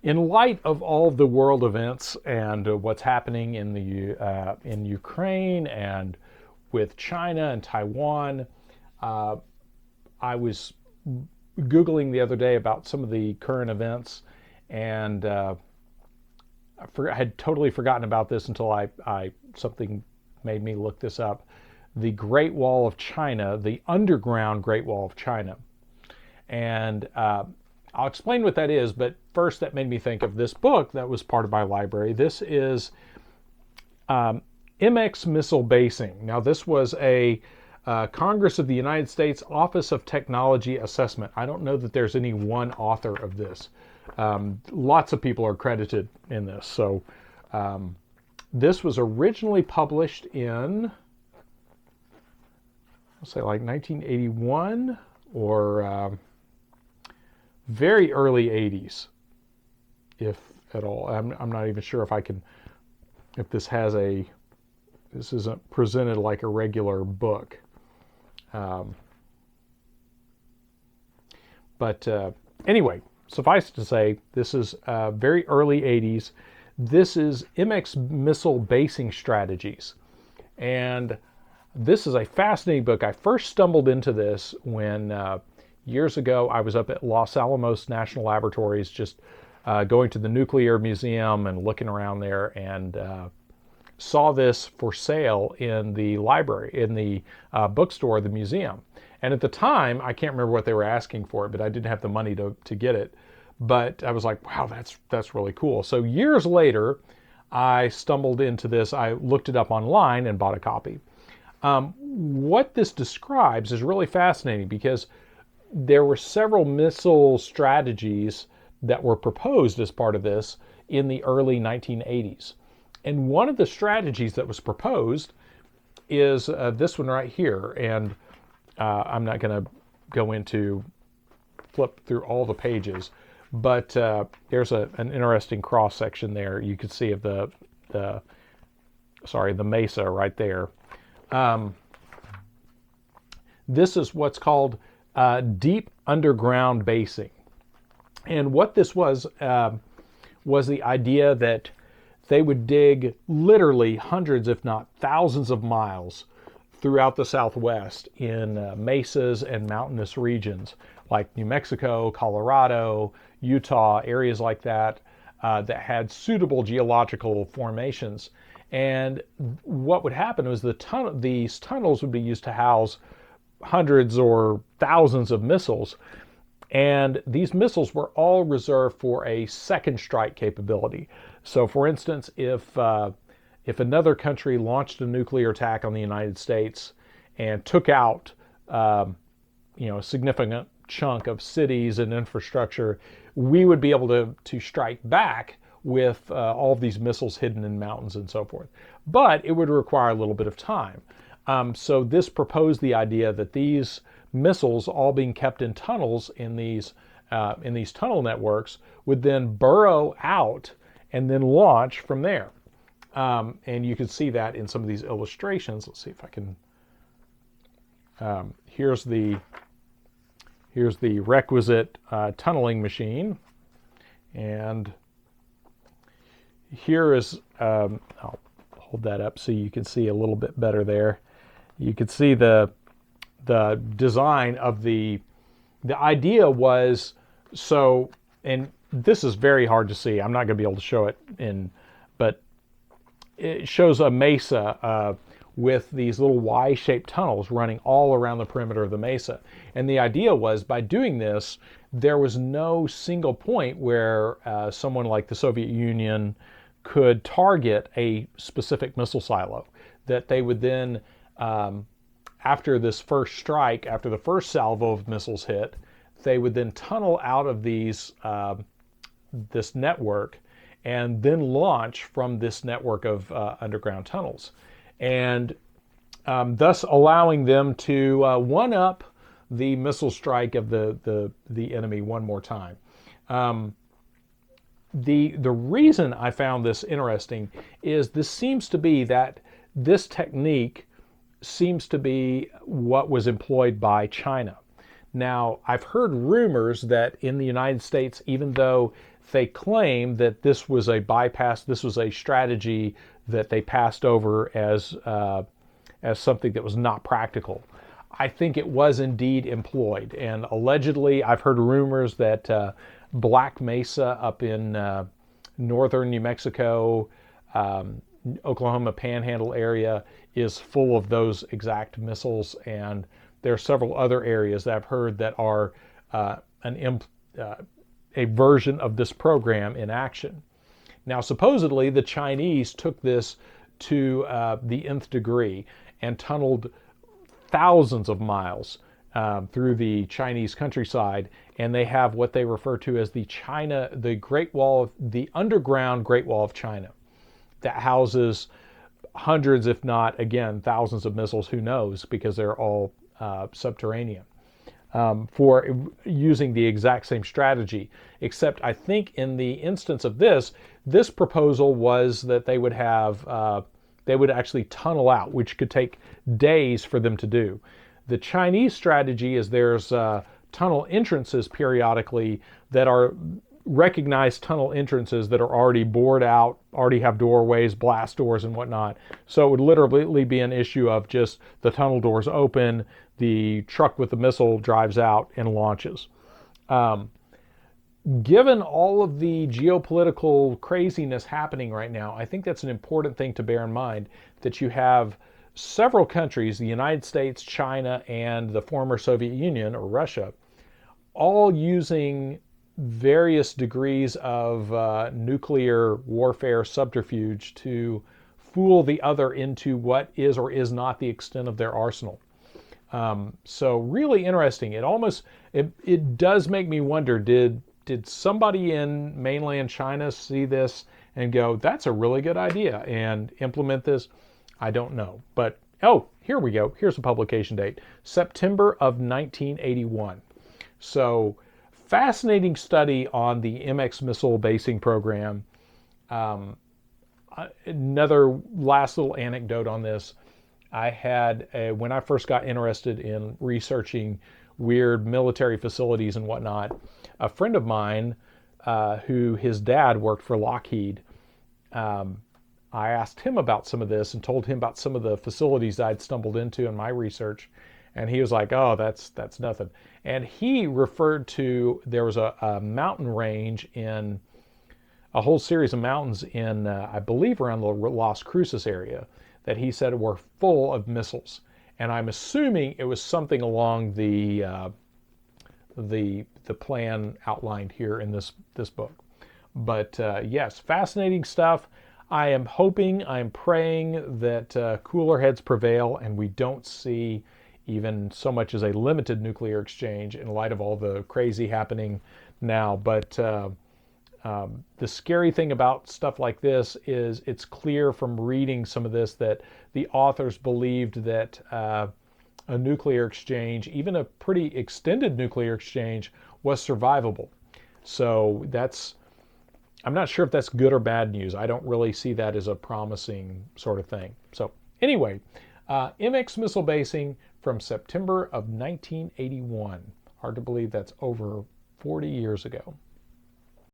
In light of all the world events and what's happening in the in Ukraine and with China and Taiwan, uh, I was googling the other day about some of the current events, and I had totally forgotten about this until I something made me look this up. The Great Wall of China, the underground Great Wall of China, and I'll explain what that is. But first, that made me think of this book that was part of my library. This is MX Missile Basing. Now, this was a Congress of the United States Office of Technology Assessment. I don't know that there's any one author of this. Lots of people are credited in this. So this was originally published in, I'll say like 1981 or very early 80s, if at all. I'm not even sure if I can, if this has a, this isn't presented like a regular book. But anyway, suffice to say, this is very early 80s. This is MX Missile Basing Strategies. And this is a fascinating book. I first stumbled into this when years ago I was up at Los Alamos National Laboratories, just going to the Nuclear Museum and looking around there, and saw this for sale in the library, in the bookstore of the museum. And at the time, I can't remember what they were asking for it, but I didn't have the money to get it. But I was like, wow, that's really cool. So years later, I stumbled into this. I looked it up online and bought a copy. What this describes is really fascinating because there were several missile strategies that were proposed as part of this in the early 1980s. And one of the strategies that was proposed is this one right here. And I'm not going to go into flip through all the pages, but there's an interesting cross section there. You can see of the mesa right there. This is what's called deep underground basing, and what this was the idea that they would dig literally hundreds, if not thousands of miles throughout the Southwest in mesas and mountainous regions like New Mexico, Colorado, Utah, areas like that, that had suitable geological formations. And what would happen was these tunnels would be used to house hundreds or thousands of missiles. And these missiles were all reserved for a second strike capability. So for instance, if another country launched a nuclear attack on the United States and took out a significant chunk of cities and infrastructure, we would be able to strike back with all of these missiles hidden in mountains and so forth. But it would require a little bit of time. So this proposed the idea that these missiles, all being kept in tunnels in these tunnel networks, would then burrow out and then launch from there. And you can see that in some of these illustrations. Let's see if I can. Here's the requisite tunneling machine, and here is. I'll hold that up so you can see a little bit better there. You can see the design of the idea was so, and this is very hard to see. I'm not going to be able to show it but it shows a mesa with these little Y-shaped tunnels running all around the perimeter of the mesa. And the idea was, by doing this, there was no single point where someone like the Soviet Union could target a specific missile silo. That they would then, after this first strike, after the first salvo of missiles hit, they would then tunnel out of this network and then launch from this network of underground tunnels, and thus allowing them to one-up the missile strike of the enemy one more time. The reason I found this interesting is this seems to be that this technique seems to be what was employed by China. Now, I've heard rumors that in the United States, even though they claim that this was a bypass, this was a strategy that they passed over as something that was not practical. I think it was indeed employed, and allegedly I've heard rumors that Black Mesa up in northern New Mexico, Oklahoma Panhandle area is full of those exact missiles, and there are several other areas that I've heard that are a version of this program in action. Now, supposedly the Chinese took this to the nth degree and tunneled thousands of miles through the Chinese countryside, and they have what they refer to as the Great Wall, the underground Great Wall of China, that houses hundreds, if not, again, thousands of missiles, who knows, because they're all subterranean, for using the exact same strategy. Except I think in the instance of this proposal was that they would have, they would actually tunnel out, which could take days for them to do. The Chinese strategy is there's tunnel entrances periodically that are recognized tunnel entrances that are already bored out, already have doorways, blast doors and whatnot. So it would literally be an issue of just the tunnel doors open, the truck with the missile drives out and launches. Given all of the geopolitical craziness happening right now, I think that's an important thing to bear in mind, that you have several countries, the United States, China, and the former Soviet Union, or Russia, all using various degrees of nuclear warfare subterfuge to fool the other into what is or is not the extent of their arsenal. So really interesting. It does make me wonder, did somebody in mainland China see this and go, that's a really good idea, and implement this? I don't know. But, oh, here we go. Here's the publication date, September of 1981. So, fascinating study on the MX missile basing program. Another last little anecdote on this. I had, when I first got interested in researching weird military facilities and whatnot, a friend of mine who his dad worked for Lockheed, I asked him about some of this and told him about some of the facilities I'd stumbled into in my research. And he was like, oh, that's nothing. And he referred to, there was a mountain range in, a whole series of mountains in, I believe around the Las Cruces area, that he said were full of missiles. And I'm assuming it was something along the plan outlined here in this book. But yes, fascinating stuff. I am hoping, I am praying that cooler heads prevail and we don't see even so much as a limited nuclear exchange in light of all the crazy happening now. But the scary thing about stuff like this is it's clear from reading some of this that the authors believed that a nuclear exchange, even a pretty extended nuclear exchange, was survivable. So I'm not sure if that's good or bad news. I don't really see that as a promising sort of thing. So anyway, MX missile basing from September of 1981. Hard to believe that's over 40 years ago.